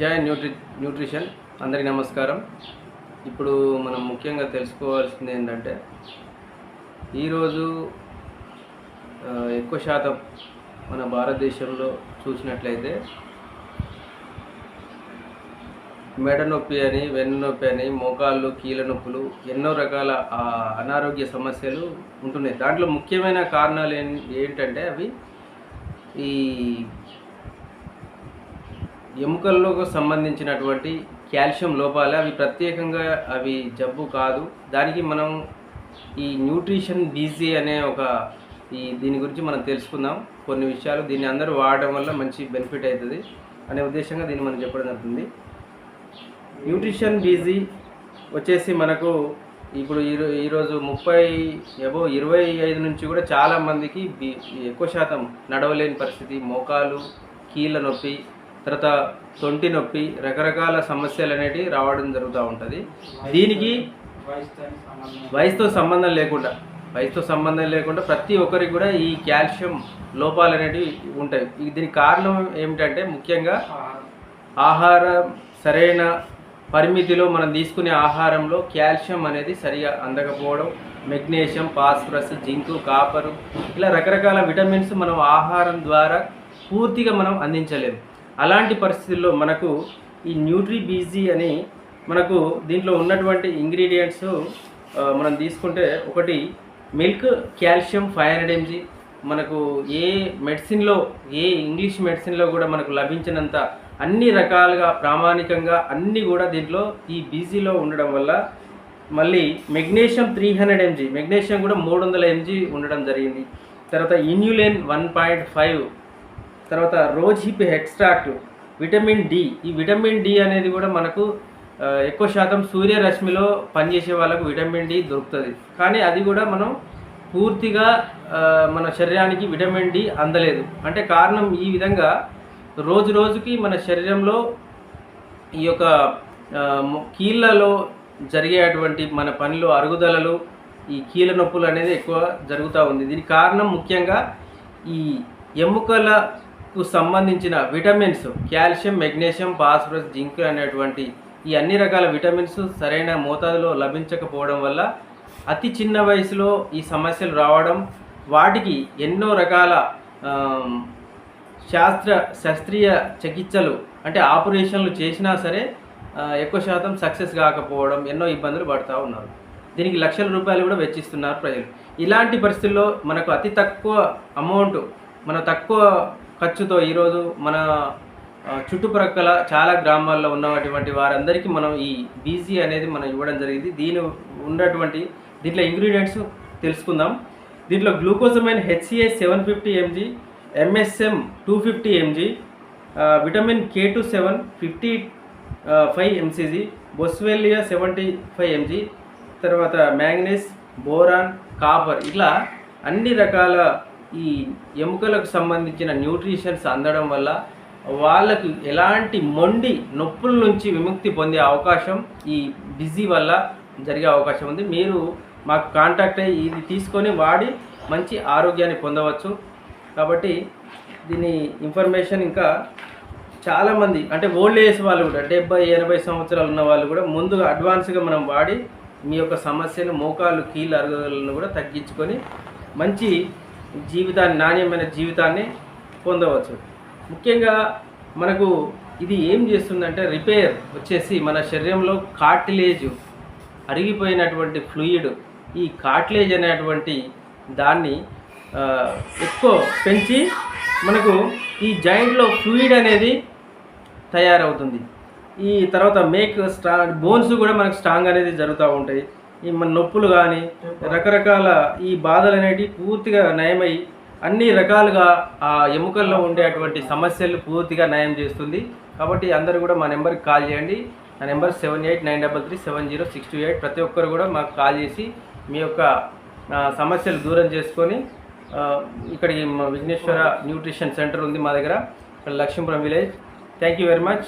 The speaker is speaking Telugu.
జై న్యూట్రిషన్ అందరికీ నమస్కారం. ఇప్పుడు మనం ముఖ్యంగా తెలుసుకోవాల్సింది ఏంటంటే ఈరోజు ఎక్కువ శాతం మన భారతదేశంలో చూసినట్లయితే మెడ నొప్పి అని, వెన్ను నొప్పి అని, మోకాళ్ళు, కీళ్ళ నొప్పులు, ఎన్నో రకాల అనారోగ్య సమస్యలు ఉంటున్నాయి. దాంట్లో ముఖ్యమైన కారణాలు ఏంటంటే అవి ఈ ఎముకలకు సంబంధించినటువంటి కాల్షియం లోపాలే. అవి ప్రత్యేకంగా అవి జబ్బు కాదు. దానికి మనం ఈ న్యూట్రిషన్ బీజీ అనే దీని గురించి మనం తెలుసుకుందాం కొన్ని విషయాలు. దీన్ని అందరూ వాడడం వల్ల మంచి బెనిఫిట్ అవుతుంది అనే ఉద్దేశంగా దీన్ని మనం చెప్పడం జరుగుతుంది. న్యూట్రిషన్ బీజీ వచ్చేసి మనకు ఇప్పుడు ఈరోజు 25 నుంచి కూడా చాలామందికి ఎక్కువ శాతం నడవలేని పరిస్థితి, మోకాలు, కీళ్ళ నొప్పి, తర్వాత తొంటి నొప్పి, రకరకాల సమస్యలు అనేటివి రావడం జరుగుతూ ఉంటుంది. దీనికి వయసుతో సంబంధం లేకుండా ప్రతి ఒక్కరికి కూడా ఈ కాల్షియం లోపాలు అనేటివి ఉంటాయి. దీనికి కారణం ఏమిటంటే ముఖ్యంగా ఆహారం సరైన పరిమితిలో మనం తీసుకునే ఆహారంలో కాల్షియం అనేది సరిగా అందకపోవడం, మెగ్నీషియం, ఫాస్ఫరస్, జింకు, కాపరు, ఇలా రకరకాల విటమిన్స్ మనం ఆహారం ద్వారా పూర్తిగా మనం అందించలేము. అలాంటి పరిస్థితుల్లో మనకు ఈ న్యూట్రీ బీజీ అని మనకు దీంట్లో ఉన్నటువంటి ఇంగ్రీడియంట్స్ మనం తీసుకుంటే ఒకటి మిల్క్ కాల్షియం 500 mg. మనకు ఏ ఇంగ్లీష్ మెడిసిన్లో కూడా మనకు లభించినంత అన్ని రకాలుగా ప్రామాణికంగా అన్నీ కూడా దీంట్లో ఈ బీజీలో ఉండడం వల్ల, మళ్ళీ మెగ్నీషియం 300 mg, మెగ్నీషియం కూడా 300 mg ఉండడం జరిగింది. తర్వాత ఇన్యులిన్ 1.5, తర్వాత rose hip extract, vitamin D. ఈ విటమిన్ డి అనేది కూడా మనకు ఎక్కువ శాతం సూర్యరశ్మిలో పనిచేసే వాళ్ళకు విటమిన్ డి దొరుకుతుంది. కానీ అది కూడా మనం పూర్తిగా మన శరీరానికి విటమిన్ డి అందలేదు. అంటే కారణం ఈ విధంగా రోజుకి మన శరీరంలో ఈ యొక్క కీళ్ళలో జరిగేటువంటి మన పనిలో అరుగుదలలు, ఈ కీళ్ళ నొప్పులు అనేది ఎక్కువ జరుగుతూ ఉంది. దీనికి కారణం ముఖ్యంగా ఈ ఎముకలకు సంబంధించిన vitamins calcium, magnesium, phosphorus, zinc అనేటువంటి ఈ అన్ని రకాల విటమిన్స్ సరైన మోతాదులో లభించకపోవడం వల్ల అతి చిన్న వయసులో ఈ సమస్యలు రావడం, వాటికి ఎన్నో రకాల శాస్త్రీయ చికిత్సలు అంటే ఆపరేషన్లు చేసినా సరే ఎక్కువ శాతం సక్సెస్ కాకపోవడం, ఎన్నో ఇబ్బందులు పడుతూ ఉన్నారు. దీనికి లక్షల రూపాయలు కూడా వెచ్చిస్తున్నారు ప్రజలు. ఇలాంటి పరిస్థితుల్లో మనకు అతి తక్కువ అమౌంట్, మన తక్కువ ఖర్చుతో ఈరోజు మన చుట్టుప్రక్కల చాలా గ్రామాల్లో ఉన్నటువంటి వారందరికీ మనం ఈ బీజీ అనేది మనం ఇవ్వడం జరిగింది. దీంట్లో ఇంగ్రీడియంట్స్ తెలుసుకుందాం. దీంట్లో glucosamine HCl 750 mg, MSM 250 mg, vitamin K27 55 mcg, బొస్వెల్లియా 75 mg, తర్వాత మ్యాంగనీస్, బోరాన్, కాపర్, ఇట్లా అన్ని రకాల ఈ ఎముకలకు సంబంధించిన న్యూట్రిషన్స్ అందడం వల్ల వాళ్ళకు ఎలాంటి నొప్పుల నుంచి విముక్తి పొందే అవకాశం ఈ బిజీ వల్ల జరిగే అవకాశం ఉంది. మీరు మాకు కాంటాక్ట్ అయ్యి ఇది తీసుకొని వాడి మంచి ఆరోగ్యాన్ని పొందవచ్చు. కాబట్టి దీని ఇన్ఫర్మేషన్ ఇంకా చాలామంది అంటే ఓల్డ్ ఏజ్ వాళ్ళు కూడా 70-80 సంవత్సరాలు ఉన్న వాళ్ళు కూడా ముందుగా అడ్వాన్స్గా మనం వాడి మీ యొక్క సమస్యలు, మోకాళ్ళు, కీళ్ళ అరుగుదలను కూడా తగ్గించుకొని మంచి జీవితాన్ని, నాణ్యమైన జీవితాన్ని పొందవచ్చు. ముఖ్యంగా మనకు ఇది ఏం చేస్తుందంటే రిపేర్ వచ్చేసి మన శరీరంలో కార్టిలేజ్, అరిగిపోయినటువంటి ఫ్లూయిడ్, ఈ కార్టిలేజ్ అనేటువంటి దాన్ని ఎక్కువ పెంచి మనకు ఈ జాయింట్లో ఫ్లూయిడ్ అనేది తయారవుతుంది. ఈ తర్వాత బోన్స్ కూడా మనకు స్ట్రాంగ్ అనేది జరుగుతూ ఉంటాయి. ఈ మన నొప్పులు కానీ రకరకాల ఈ బాధలు అనేవి పూర్తిగా నయమై అన్ని రకాలుగా ఆ ఎముకల్లో ఉండేటువంటి సమస్యలు పూర్తిగా నయం చేస్తుంది. కాబట్టి అందరూ కూడా మా నెంబర్కి కాల్ చేయండి. నా నెంబర్ 7893370628. ప్రతి ఒక్కరు కూడా మాకు కాల్ చేసి మీ యొక్క సమస్యలు దూరం చేసుకొని ఇక్కడికి విఘ్నేశ్వర న్యూట్రిషన్ సెంటర్ ఉంది మా దగ్గర, ఇక్కడ Lakshmipuram village. Thank you very much.